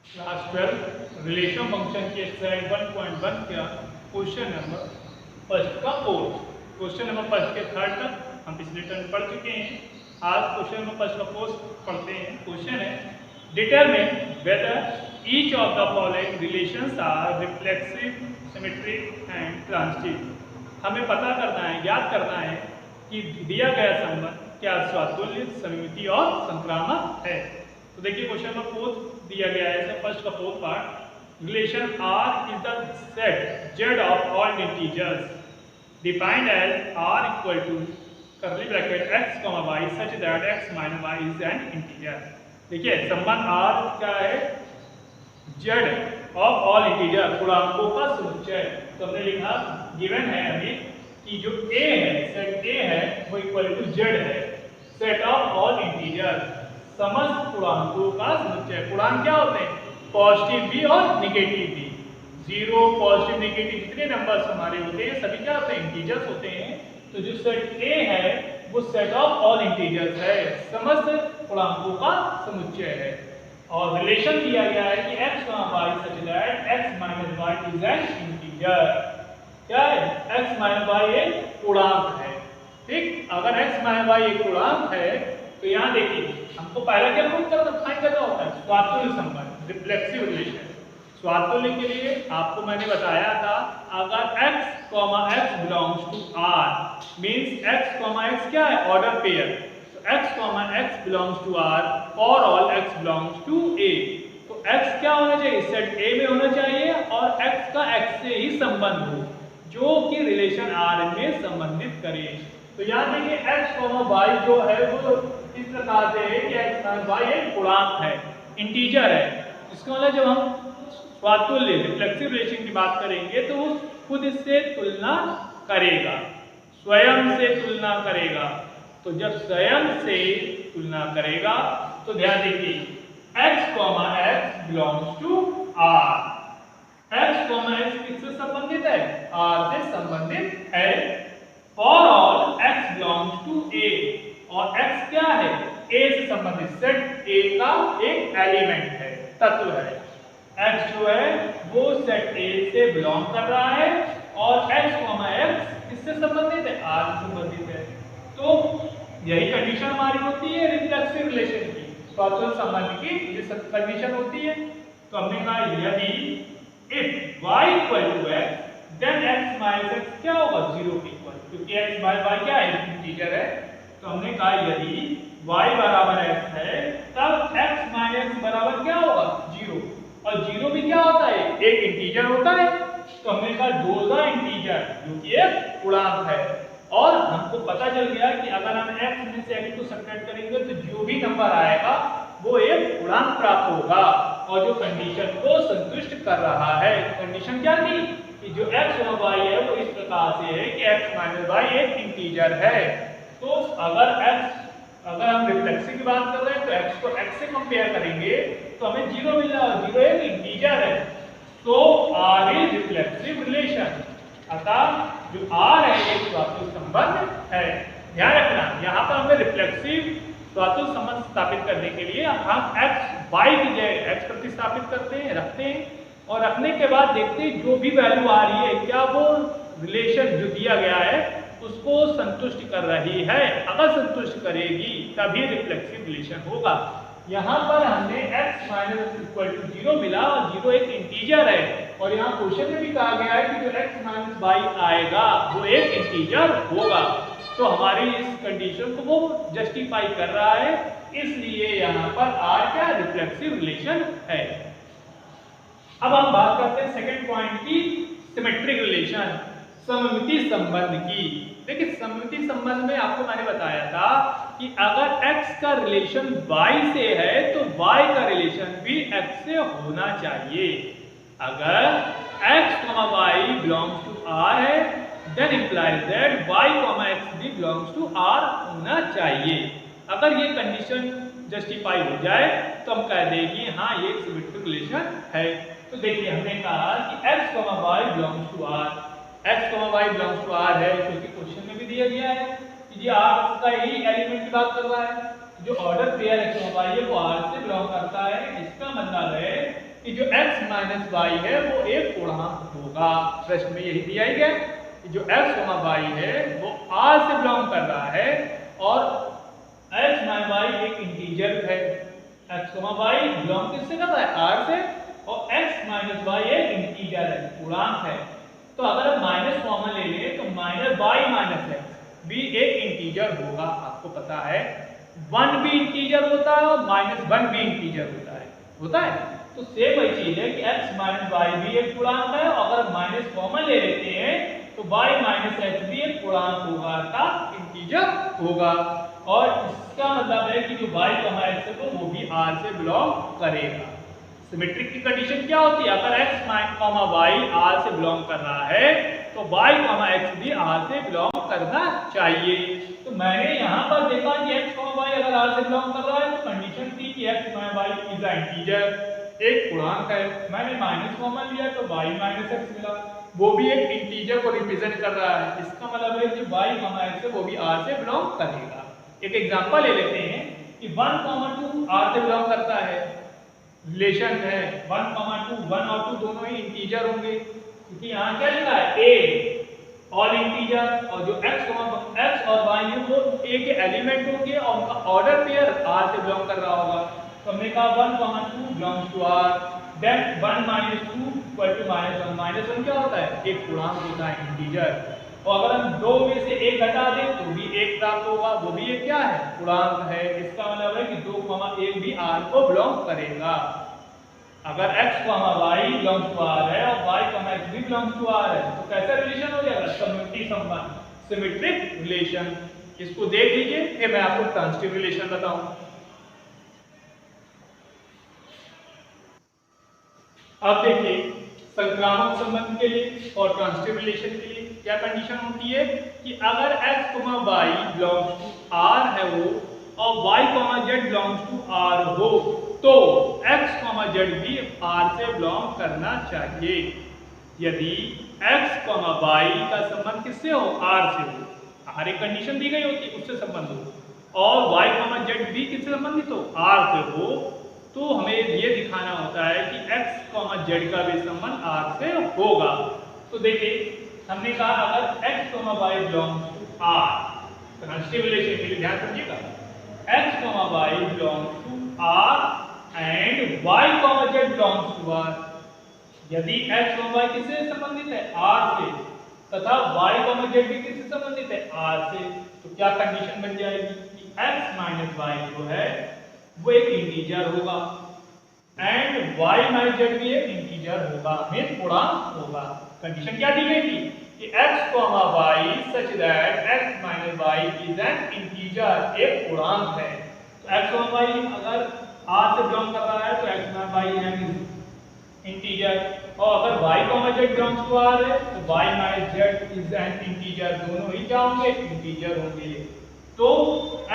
Class 12 relation function के exercise 1.1 का question number first का फोर्थ क्वेश्चन नंबर फर्स्ट के थर्ड तक हम पिछले टर्म पढ़ चुके हैं। आज क्वेश्चन नंबर फर्स्ट का फोर्थ पढ़ते हैं। क्वेश्चन है determine whether each of the following relations are reflexive, symmetric and transitive. हमें पता करना है, याद करना है कि दिया गया संबंध क्या स्वातुल्य, सममिति और संक्रामक है। तो देखिए क्वेश्चन नंबर फोर्थ दिया गया है, फर्स्ट का fourth part. Relation R is the set Z of all integers defined as R equal to curly bracket x, y such that x minus y is an integer. देखिए संबंध R क्या है, Z of all integer, पूर्णांकों का समुच्चय। तो हमने लिखा गिवन है हमें कि जो A है, सेट A है वो इक्वल टू Z है, सेट ऑफ ऑल इंटीजर, समस्त पूर्णांकों का समुच्चय। पूर्णांक क्या होते हैं, पॉजिटिव भी और नेगेटिव भी। जीरो, पॉजिटिव, नेगेटिव जितने नंबर्स हमारे होते हैं सभी क्या होते हैं, इंटीजर्स होते हैं। तो जो सेट A है वो सेट ऑफ ऑल इंटीजर्स है, समस्त पूर्णांकों का समुच्चय है। और रिलेशन दिया गया है कि x, y such that x minus y is an integer. क्या है, x माइनस y एक पूर्णांक है। ठीक, अगर x माइनस y एक पूर्णांक है तो यहाँ देखिए हमको पहला क्या प्रूव करना, फाइंड करना होता है स्वातुल्य संबंध, रिफ्लेक्सिव रिलेशन। स्वातुल्य के लिए आपको मैंने बताया था, अगर x, x belongs to R means x, x क्या है, ऑर्डर पेयर। तो x, x belongs to R for all x belongs to A। तो x क्या होना चाहिए, सेट A में होना चाहिए और x का x से ही संबंध हो जो कि रिलेशन R में संबंधित करे। तो यहाँ देखिए x, y जो है वो इस प्रकार से है कि x माइनस y एक पूर्णांक है, इंटीजर है। इसका मतलब जब हम स्वातुल्य, रिफ्लेक्सिव रिलेशन की बात करेंगे तो वो खुद इससे तुलना करेगा, स्वयं से तुलना करेगा। तो जब स्वयं से तुलना करेगा तो ध्यान देखिए x, x belongs to R। x, x किससे संबंधित है, R से संबंधित है। For all x belongs to A, और x क्या है, A से संबंधित, सेट A का एक एलिमेंट है, तत्व है। x जो है वो सेट A से बिलोंग कर रहा है और x, x किससे संबंधित है, R से संबंधित है। तो यही कंडीशन हमारी होती है रिफ्लेक्सिव रिलेशन की, स्वातुल्य संबंध की ये सब कंडीशन होती है। तो हमने कहा यदि if y equal to x then x minus x क्या होगा, 0 के इक्वल, क्योंकि x बाय y क्या है, इंटीजर है। तो हमने कहा यदि y बराबर x है तब x माइनस x बराबर क्या होगा, 0। और 0 भी क्या होता है, एक इंटीजर होता है। तो हमने कहा दोज आर इंटीजर, जो कि एक पूर्णांक है। और हमको पता चल गया कि अगर हम x में से x को सब्ट्रैक्ट करेंगे तो जो भी नंबर आएगा वो एक पूर्णांक प्राप्त होगा और जो कंडीशन को संतुष्ट कर रहा है। कंडीशन क्या थी कि जो x और y है वो इस प्रकार से है कि x माइनस y एक इंटीजर है। तो अगर हम रिफ्लेक्सिव की बात कर रहे हैं तो x को x से कंपेयर करेंगे तो हमें 0 मिल रहा है, 0 एक इंटीजर है। तो R इज रिफ्लेक्सिव रिलेशन, अतः जो R है एक स्वातुल्य संबंध है। ध्यान रखना यहाँ पर हमें रिफ्लेक्सिव स्वातुल्य संबंध स्थापित करने के लिए हम x, y की जगह x प्रतिस्थापित करते हैं, रखते हैं और रखने के बाद देखते हैं जो भी वैल्यू आ रही है क्या वो रिलेशन जो दिया गया है उसको संतुष्ट कर रही है। अगर संतुष्ट करेगी तभी रिफ्लेक्सिव रिलेशन होगा। यहाँ पर हमने x माइनस इक्वल टू 0 मिला और 0 एक इंटीजर है और यहाँ क्वेश्चन में भी कहा गया है कि जो x माइनस y आएगा वो एक इंटीजर होगा। तो हमारी इस कंडीशन को वो जस्टिफाई कर रहा है, इसलिए यहाँ पर R क्या रिफ्लेक्सिव रिलेशन है। अब हम बात करते हैं सेकंड पॉइंट की, सिमेट्रिक रिलेशन, सममिति संबंध की। देखिए सममिति संबंध में आपको मैंने बताया था कि अगर x का रिलेशन y से है तो y का रिलेशन भी x से होना चाहिए। अगर x, y belongs to R है then implies that y, x भी बिलोंग्स टू R होना चाहिए। अगर ये कंडीशन जस्टिफाई हो जाए तो हम कह देंगे हाँ ये सिमेट्रिक रिलेशन है। तो देखिए हमने कहा कि x, y belongs to R, x, y belongs to R है क्योंकि क्वेश्चन में भी दिया गया है कि ये R का ही एलिमेंट की बात कर रहा है। जो ऑर्डर पेयर x, y है वो R से बिलोंग करता है। इसका मतलब है कि जो x माइनस वाई है वो एक पूर्णांक होगा। प्रश्न में यही दिया ही है कि जो x वाई है वो r से बिलोंग कर रहा है और x माइनस वाई एक इंटीजर है। x वाई बिलोंग किससे कर रहा है? r से, और x माइनस वाई एक इंटीजर है, पूर्णांक है। तो अगर हम माइनस कॉमन ले लें तो माइनस वाई माइनस एक्स भी एक इंटीजर होगा। आपको पता है 1 भी इंटीजर होता है और -1 भी इंटीजर होता है। तो सेम वही चीज है कि x माइनस वाई भी एक पूर्णांक है, और अगर माइनस कॉमन ले लेते हैं तो y माइनस एक्स भी एक पूर्णांक होगा, अर्थात इंटीजर होगा। और इसका मतलब है कि जो y एक्स है वो भी r से बिलोंग करेगा। सिमेट्रिक की कंडीशन क्या होती है? अगर x y r से बिलोंग कर रहा है तो y x भी r से बिलोंग करना चाहिए। तो मैंने यहाँ पर देखा कि x y अगर r से बिलोंग कर रहा है तो कंडीशन थी कि x y is a integer, एक पूर्णांक है। मैंने माइनस कॉमन लिया तो y माइनस एक्स मिला, वो भी एक इंटीजर को रिप्रेजेंट कर रहा है। इसका मतलब है कि y x है वो भी r से बिलोंग करेगा। एक एग्जांपल ले लेते हैं कि 1, 2 r से बिलोंग करता है। रिलेशन है 1, 2, 1 और 2 दोनों ही इंटीजर होंगे, क्योंकि यहाँ क्या लिखा है a ऑल इंटीजर, और जो x और y है वो a के एलिमेंट होंगे और उनका ऑर्डर पेयर r से बिलोंग कर रहा होगा। तो हमने कहा 1, 2 belongs to r, then 1 - 2 equal to -1 -1 क्या होता है? एक पूर्णांक होता है, इंटीजर। और अगर हम 2 में से 1 घटा दें तो भी 1 प्राप्त होगा, वो भी एक क्या है? पूर्णांक है। इसका मतलब है कि 2, 1 भी r को बिलोंग करेगा। अगर x, y belongs to r है और y, x भी बिलोंग्स टू r है तो कैसा रिलेशन हो जाएगा? सममिति संबंध, सिमेट्रिक रिलेशन। इसको देख लीजिए, फिर मैं आपको ट्रांजिटिव रिलेशन बताऊं। अब देखिए, संक्रामक संबंध के लिए और ट्रांजिटिव रिलेशन के लिए क्या कंडीशन होती है कि अगर x, y belongs to r है वो और y, z belongs to r हो तो x, z भी r से बिलोंग करना चाहिए। यदि x, y का संबंध किससे हो? r से हो। हर एक कंडीशन दी गई होती है, उससे संबंध हो, और y, z भी किससे संबंधित हो? r से हो। तो हमें ये दिखाना होता है कि x, z का भी संबंध r से होगा। तो देखिए, हमने कहा अगर x, y belongs to r, transitive relation के लिए ध्यान समझिएगा, x, y belongs to r and y, z belongs to r। यदि x, y किससे संबंधित है? r से, तथा y, z भी किससे संबंधित है? r से। तो क्या कंडीशन बन जाएगी कि x माइनस y जो है वो एक इंटीजर होगा एंड y माइनस z भी एक इंटीजर होगा, मीन पूर्णांक होगा। कंडीशन क्या दी गई थी कि x, y such that x minus y is an integer, एक पूर्णांक है। तो x, y अगर r से बिलोंग कर रहा है तो x minus y is integer, और अगर y, z belongs to r है तो y minus z is an integer, दोनों ही क्या होंगे? इंटीजर होंगे। तो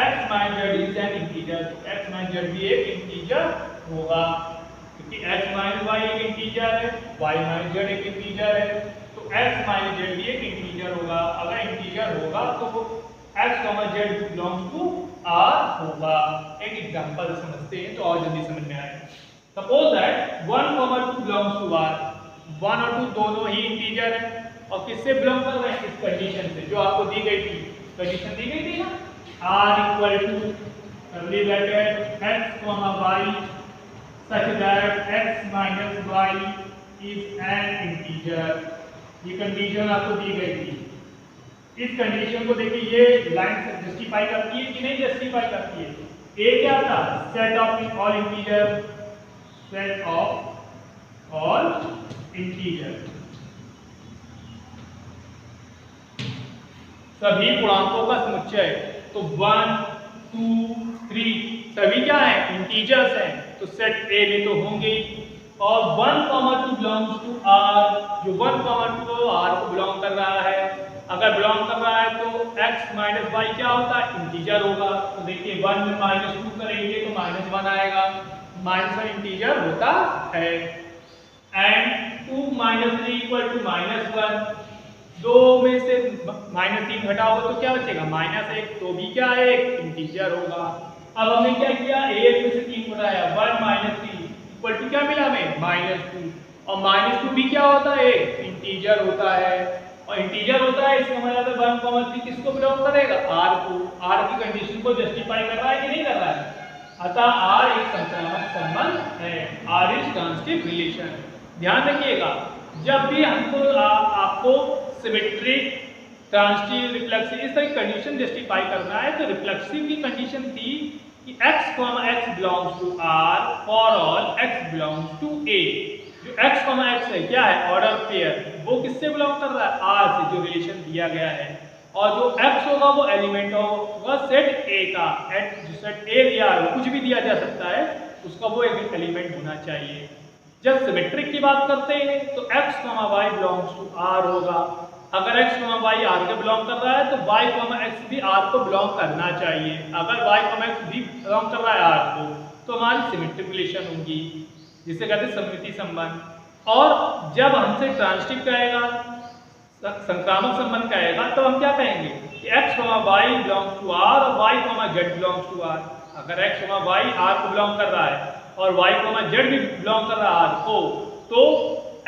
x minus z is an integer, तो x minus z भी एक इंटीजर होगा, क्योंकि x minus y एक इंटीजर है, y minus z एक इंटीजर है, तो x minus z भी एक इंटीजर होगा। अगर इंटीजर होगा तो x, z belongs to r होगा। एक एग्जांपल समझते हैं तो और जल्दी समझ में आएगा। Suppose that 1, 2 belongs to r, 1 और 2 दोनों ही इंटीजर हैं और किससे बिलोंग कर रहे हैं? इस कंडीशन से जो आपको दी गई थी। कंडीशन दी गई थी ना, r equal to curly bracket x, y such that x minus y is an integer। ये कंडीशन आपको दी गई थी। इस कंडीशन को देखिए, ये लाइन जस्टिफाई करती है कि नहीं जस्टिफाई करती है? a क्या था? Set of all integer, set of all integer, सभी पूर्णांकों का समुच्चय। तो 1, 2, 3 सभी क्या है? इंटीजर्स हैं, तो सेट ए में तो होंगे। और 1, 2 बिलोंग्स टू r, जो 1, 2 r को बिलोंग कर रहा है। अगर बिलोंग कर रहा है तो x माइनस y क्या होता है? इंटीजर होगा। तो देखिए 1 में -2 करेंगे तो -1 आएगा, -1 इंटीजर होता है। एंड 2 - 3 इक्वल टू -1, 2 में से -3 घटाओगे तो क्या बचेगा? -1, तो भी क्या है? एक इंटीजर होगा। अब हमने क्या किया? 1 में से 3 घटाया, 1 - 3 इक्वल टू क्या मिला हमें? -2, और -2 भी क्या होता है, इंटीजर होता है, और इंटीजर होता है इसका मतलब है 1, 3 किसको बिलोंग करेगा, r को। r की कंडीशन को जस्टिफाई कर रहा है कि नहीं कर रहा है, अतः r एक संक्रामक संबंध है, r इज ट्रांजिटिव रिलेशन। ध्यान रखिएगा, जब भी हमको आपको सिमेट्रिक, ट्रांजिटिव, रिफ्लेक्सिव इस तरह की कंडीशन जस्टिफाई करना है, तो रिफ्लेक्सिव की कंडीशन थी कि x, x belongs to r for all x belongs to a। जो x, x है क्या है, ऑर्डर पेयर, वो किससे बिलोंग कर रहा है, r से, जो रिलेशन दिया गया है। और जो x होगा वो एलिमेंट होगा सेट a का, जो सेट a दिया है, कुछ भी दिया जा सकता है, उसका वो एक एलिमेंट होना चाहिए। जब सिमेट्रिक की बात करते हैं तो x, y belongs to r होगा। अगर x, y r के बिलोंग कर रहा है तो y, x भी r को बिलोंग करना चाहिए। अगर y, x भी बिलोंग कर रहा है r को, तो हमारी सिमेट्रिक रिलेशन होगी, जिसे कहते हैं सममिति संबंध। और जब हमसे ट्रांजिटिव कहेगा, संक्रामक संबंध कहेगा, तो हम क्या कहेंगे कि x, y belongs to r और y, z belongs to r। अगर x, y r को बिलोंग कर रहा है और y, z भी बिलोंग कर रहा है r को, तो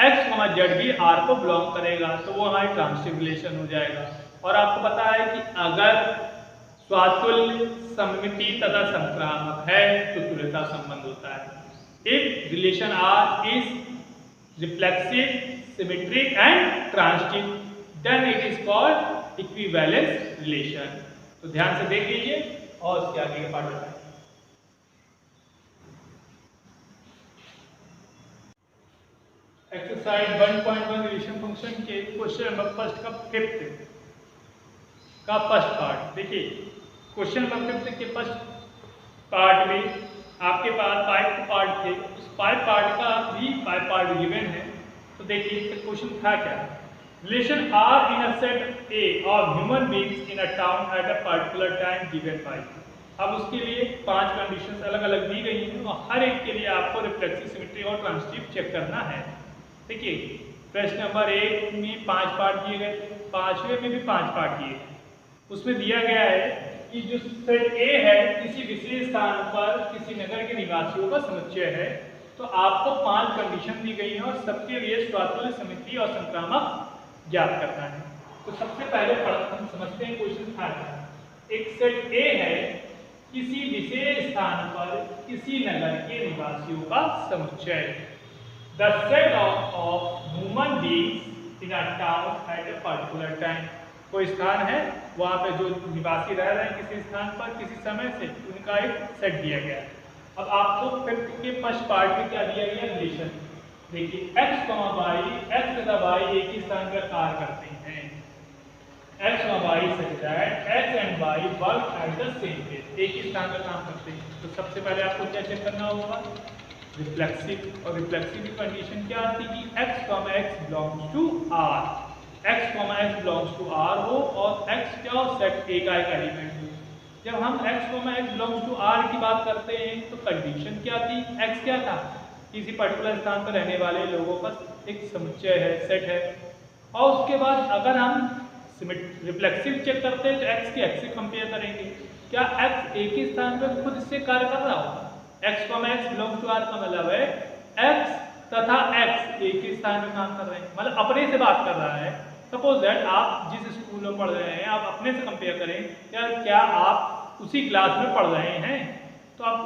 x, z भी r को बिलोंग करेगा, तो वो हमारी ट्रांजिटिव रिलेशन हो जाएगा। और आपको पता है कि अगर स्वातुल्य, सममिति तथा संक्रामक है तो तुल्यता संबंध होता है। If relation r is reflexive, symmetric and transitive, then it is called equivalence relation. तो ध्यान से देख लीजिए और उसके आगे का पार्ट बताएं। एक्सरसाइज 1.1 रिलेशन फंक्शन के क्वेश्चन नंबर फर्स्ट का फर्स्ट पार्ट देखिए। क्वेश्चन नंबर 5 के फर्स्ट पार्ट में आपके पास 5 पार्ट थे, उस 5 पार्ट का भी 5 पार्ट गिवन है। तो देखिए क्वेश्चन था क्या, relation R in a set A of human beings in a town at a particular time given by. अब उसके लिए 5 कंडीशंस अलग अलग दी गई हैं और हर एक के लिए आपको रिफ्लेक्सिव, सिमेट्री और ट्रांजिटिव चेक करना है। देखिए प्रश्न नंबर 1 में 5 पार्ट दिए गए थे, 5वें में भी 5 पार्ट दिए गए। उसमें दिया गया है कि जो सेट ए है किसी विशेष स्थान पर किसी नगर के निवासियों का समुच्चय है। तो आपको 5 कंडीशन दी गई हैं और सबके लिए स्वातुल्य, समिति और संक्रामक ज्ञात करना है। तो सबसे पहले हम समझते हैं क्वेश्चन था क्या। एक सेट ए है किसी विशेष स्थान पर किसी नगर के निवासियों का समुच्चय। The set of human beings in a town at a particular time। कोई स्थान है, वहाँ पे जो निवासी रह रहे हैं किसी स्थान पर किसी समय से, उनका एक सेट दिया गया है। अब आपको फिफ्थ के फर्स्ट पार्ट में क्या दिया गया, रिलेशन। देखिए x, y, x तथा y एक ही स्थान पर कार्य करते हैं। x, y such that x and y work at the same place, एक ही स्थान पर काम करते हैं। तो सबसे पहले आपको क्या चेक करना होगा, रिफ्लेक्सिव। और रिफ्लेक्सिव की कंडीशन क्या आती है कि x, x belongs to r, x, x belongs to r हो और x क्या हो, सेट A का एक एलिमेंट हो। जब हम x, x belongs to r की बात करते हैं तो कंडीशन क्या थी, x क्या था, किसी पर्टिकुलर स्थान पर रहने वाले लोगों का एक समुच्चय है, सेट है। और उसके बाद अगर हम रिफ्लेक्सिव चेक करते हैं तो x की x से कंपेयर करेंगे, क्या x एक ही स्थान पर खुद से कार्य कर रहा होगा। x, x belongs to r का मतलब है x तथा x एक ही स्थान में काम कर रहे हैं, मतलब अपने से बात कर रहा है। सपोज दैट आप जिस स्कूल में पढ़ रहे हैं आप अपने से कंपेयर करें, क्या आप उसी क्लास में पढ़ रहे हैं, तो आप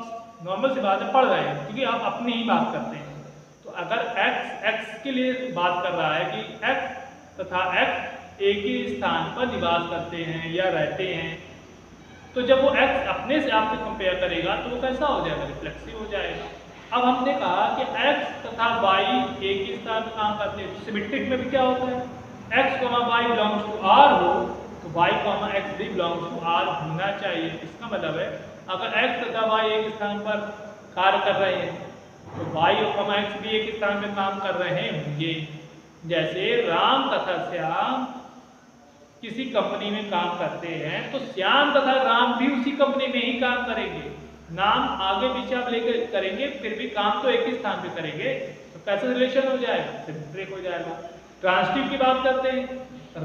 नॉर्मल सी बात है पढ़ रहे हैं, क्योंकि आप अपनी ही बात करते हैं। तो अगर x के लिए बात कर रहा है कि x तथा x एक ही स्थान पर निवास करते हैं या रहते हैं, तो जब वो x अपने से आपसे कंपेयर करेगा तो वो कैसा हो जाएगा, रिफ्लेक्सिव हो जाएगा। अब हमने कहा कि x तथा y एक ही स्थान पर काम करते हैं, सिमेट्रिक में भी क्या होता है, x, y belongs to r हो तो y, x भी बिलोंग्स टू r होना चाहिए। इसका मतलब है अगर x तथा y एक स्थान पर कार्य कर रहे हैं तो y और x भी एक स्थान पर काम कर रहे होंगे। जैसे राम तथा श्याम किसी कंपनी में काम करते हैं तो श्याम तथा राम भी उसी कंपनी में ही काम करेंगे, नाम आगे पीछे आप लेकर करेंगे फिर भी काम तो एक ही स्थान पे करेंगे। तो कैसे रिलेशन हो जाएगा, सिमेट्रिक हो जाएगा। ट्रांजिटिव की बात करते हैं,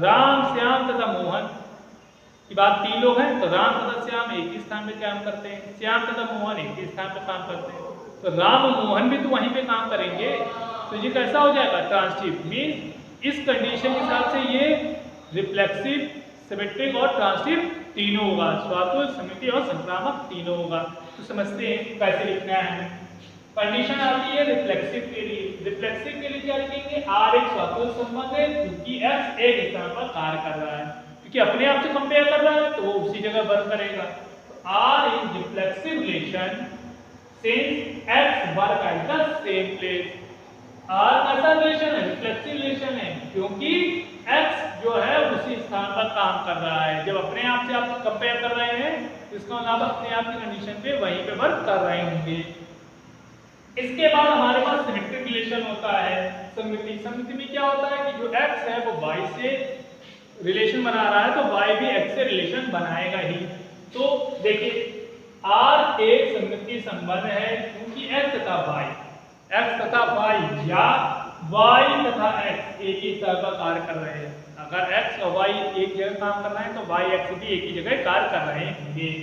राम, श्याम तथा मोहन की बात, 3 लोग हैं तो राम तथा श्याम एक ही स्थान पे काम करते हैं, श्याम तथा मोहन एक ही स्थान पे काम करते हैं, तो राम और मोहन भी तो वहीं पे काम करेंगे। तो ये कैसा हो जाएगा, ट्रांसिटिव। मीन्स इस कंडीशन के हिसाब से ये रिफ्लेक्सिव, सिमेट्रिक और ट्रांसिटिव तीनों होगा, स्वातुल, समिति और संक्रामक तीनों होगा। तो समझते हैं कैसे लिखना है। कंडीशन आती है रिफ्लेक्सिव के लिए। रिफ्लेक्सिव के लिए क्या लिखेंगे, आर एक स्वातुल संबंध है क्योंकि एक्स एक स्थान पर कार्य कर रहा है, क्योंकि अपने आप से कंपेयर कर रहा है तो वो उसी जगह वर्क करेगा। तो R is reflexive relation since x work at the same place. R कैसा रिलेशन है, रिफ्लेक्सिव रिलेशन है क्योंकि एक्स जो है उसी स्थान पर काम कर रहा है। जब अपने आप से आप कंपेयर कर रहे हैं इसका मतलब अपने आप की कंडीशन पे वहीं पे वर्क कर रहे होंगे। इसके बाद हमारे पास सिमेट्रिक रिलेशन होता है, सममिति। सममिति में क्या होता है कि जो x है वो y से रिलेशन बना रहा है तो y भी x से रिलेशन बनाएगा ही। तो देखिए R एक सममिति संबंध है क्योंकि x तथा y या y तथा x एक ही स्तर पर कार्य कर रहे हैं। अगर x और y एक जगह काम कर रहे हैं तो y x भी एक ही जगह कार्य कर रहे होंगे।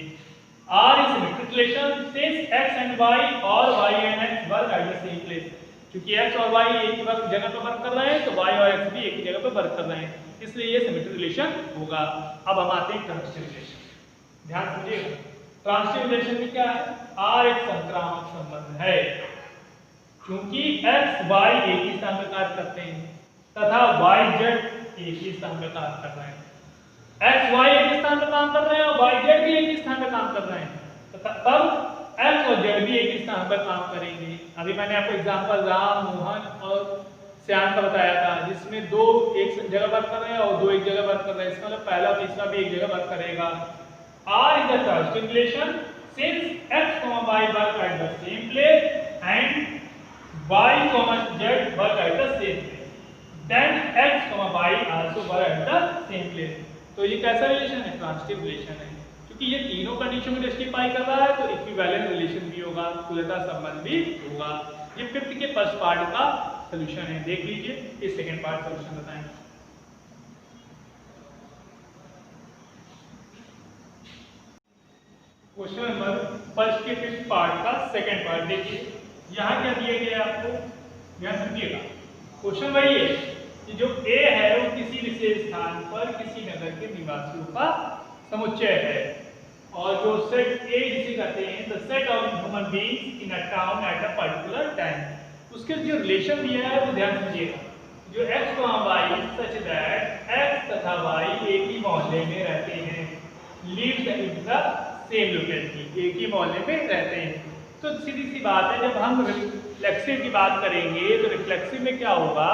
R is symmetric relation since x and y or y and x work at the same place। क्योंकि x और y एक ही जगह पर वर्क कर रहे हैं तो y और x भी एक ही जगह पर वर्क कर रहे हैं, इसलिए ये सिमेट्रिक रिलेशन होगा। अब हम आते हैं ट्रांसिटिव रिलेशन। ध्यान समझिएगा, ट्रांसिटिव रिलेशन में क्या है, R एक संक्रामक संबंध है क्योंकि x y एक ही स्थान पर कार्य करते हैं तथा y z एक ही स्थान पर कार्य कर रहे हैं। एक्स वाई एक स्थान पर काम कर रहे हैं और वाई जेड भी एक ही स्थान पर काम कर रहे हैं, तब एक्स और जेड भी एक ही स्थान पर काम करेंगे। अभी मैंने आपको एग्जांपल राम, मोहन और श्याम का बताया था, जिसमें दो एक जगह वर्क कर रहे हैं और दो एक जगह वर्क कर रहे हैं। इसका मतलब पहला और तीसरा भी एक जगह वर्क करेगा। R is the transitive relation since x y work at the same place and y z work at the same place, then x y also work at the same place. तो ये कैसा relation है, transitive relation है क्योंकि ये तीनों condition को justify कर रहा है तो इक्विवेलेंट रिलेशन भी होगा, तुल्यता संबंध भी होगा। ये फिफ्थ के फर्स्ट पार्ट का सॉल्यूशन है, देख लीजिए। इस सेकंड पार्ट सॉल्यूशन बताएं। क्वेश्चन नंबर फर्स्ट के फिफ्थ पार्ट का सेकंड पार्ट देखिए। यहाँ क्या दिया गया आपको, यहाँ समझिएगा। क्वेश्चन वही है कि जो A है वो किसी विशेष स्थान पर किसी नगर के निवासियों का समुच्चय है और जो सेट A जिसे कहते हैं the set of human beings in a town at a particular time. उसके जो रिलेशन दिया है वो ध्यान दीजिएगा। जो x y such that x तथा y एक ही मोहल्ले में रहते हैं, lives in the same locality, एक ही मोहल्ले में रहते हैं। तो सीधी सी बात है, जब हम रिफ्लेक्सिव की बात करेंगे तो रिफ्लेक्सिव में क्या होगा,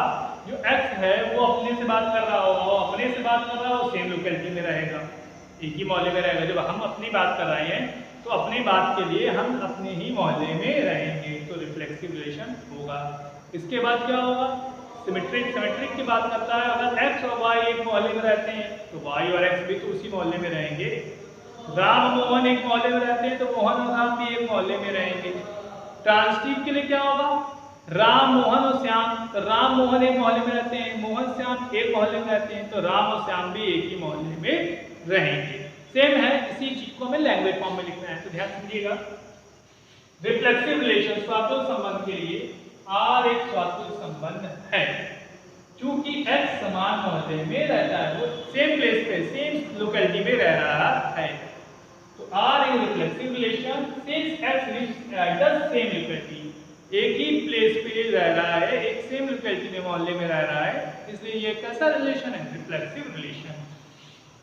जो x है वो अपने से बात कर रहा होगा, वो अपने से बात कर रहा हो, सेम लोकेलिटी में रहेगा, एक ही मोहल्ले में रहेगा। जब हम अपनी बात कर रहे हैं तो अपनी बात के लिए हम अपने ही मोहल्ले में रहेंगे, तो रिफ्लेक्सिव रिलेशन होगा। इसके बाद क्या होगा, सिमेट्रिक। सिमेट्रिक की बात करता है, अगर x और y एक मोहल्ले में रहते हैं तो y और x भी तो उसी मोहल्ले में रहेंगे। राम मोहन एक मोहल्ले में रहते हैं तो मोहन और राम भी एक मोहल्ले में रहेंगे। ट्रांसिटिव के लिए क्या होगा, राम मोहन और श्याम, तो राम मोहन एक मोहल्ले में रहते हैं, मोहन श्याम एक मोहल्ले में रहते हैं तो राम और श्याम भी एक ही मोहल्ले में रहेंगे। सेम है, इसी चीज को हमें लैंग्वेज फॉर्म में लिखना है, तो ध्यान समझिएगा। रिफ्लेक्सिव रिलेशन स्वातुल संबंध के लिए R एक स्वातुल संबंध है क्योंकि x समान मोहल्ले में रहता है, वो सेम प्लेस पे सेम लोकेलिटी में रह रहा है। तो R is reflexive relation since x lives at the same locality, एक ही प्लेस पे रह रहा है, एक सेम लोकेलिटी में मोहल्ले में रह रहा है, इसलिए ये कैसा रिलेशन है, रिफ्लेक्सिव रिलेशन।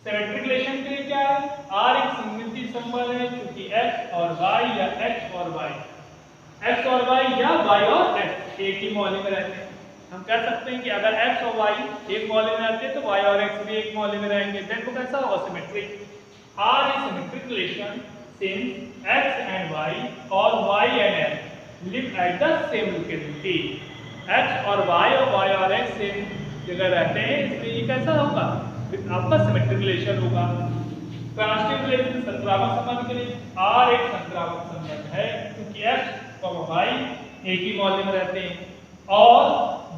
सिमेट्रिक रिलेशन के लिए क्या है, R एक सममिति संबंध है क्योंकि x और y या x और y या y और x एक ही मोहल्ले में रहते हैं। हम कह सकते हैं कि अगर x और y एक मोहल्ले में रहते हैं तो y और x भी एक मोहल्ले में रहेंगे, देन वो कैसा होगा, symmetric. R is symmetric relation since x and y or y and x live at the same locality। x और y और x सेम जगह रहते हैं, इसलिए ये कैसा होगा, आपका सिमेट्रिक रिलेशन होगा। ट्रांसिटिव रिलेशन संक्रामक संबंध के लिए R एक संक्रामक संबंध है क्योंकि x और y एक ही मोहल्ले में रहते हैं और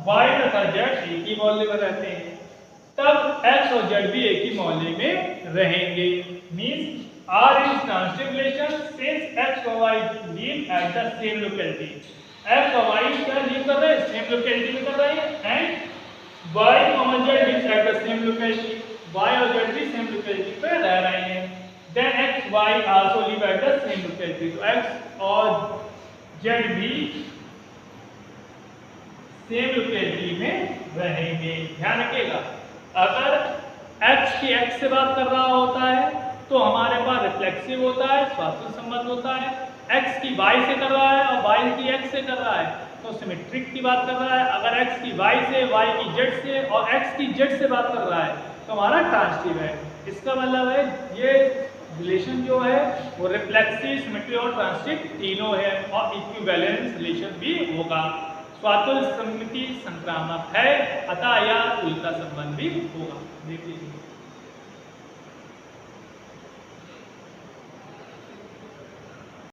y तथा z एक ही मोहल्ले में रहते हैं, तब x और z भी एक ही मोहल्ले में रहेंगे। Means R is transitive relation since x और y live at the same locality। x और y क्या live कर रहे हैं, सेम लोकेलिटी में कर रहे हैं, and y comma z is at the same locality, y और जेड भी सेम लोकेलिटी पे रह रहे हैं, then x y also live at the same locality, तो एक्स और जेड भी सेम लोकेलिटी में रहेंगे। ध्यान रखिएगा, अगर x की x से बात कर रहा होता है तो हमारे पास रिफ्लेक्सिव होता है, स्वातंत्र संबंध होता है, x की y से कर रहा है और y की x से कर रहा है तो सिमेट्रिक की बात कर रहा है, अगर x की y से, y की z से और x की z से बात कर रहा है तो हमारा ट्रांसिटिव है। इसका मतलब है ये रिलेशन जो है वो रिफ्लेक्सिव, सिमेट्रिक और ट्रांसिटिव तीनों है और इक्विवेलेंस रिलेशन भी होगा। स्वातुल्य सममिति संक्रामक है, अतः यह उल्टा संबंध भी होगा। देख लीजिए।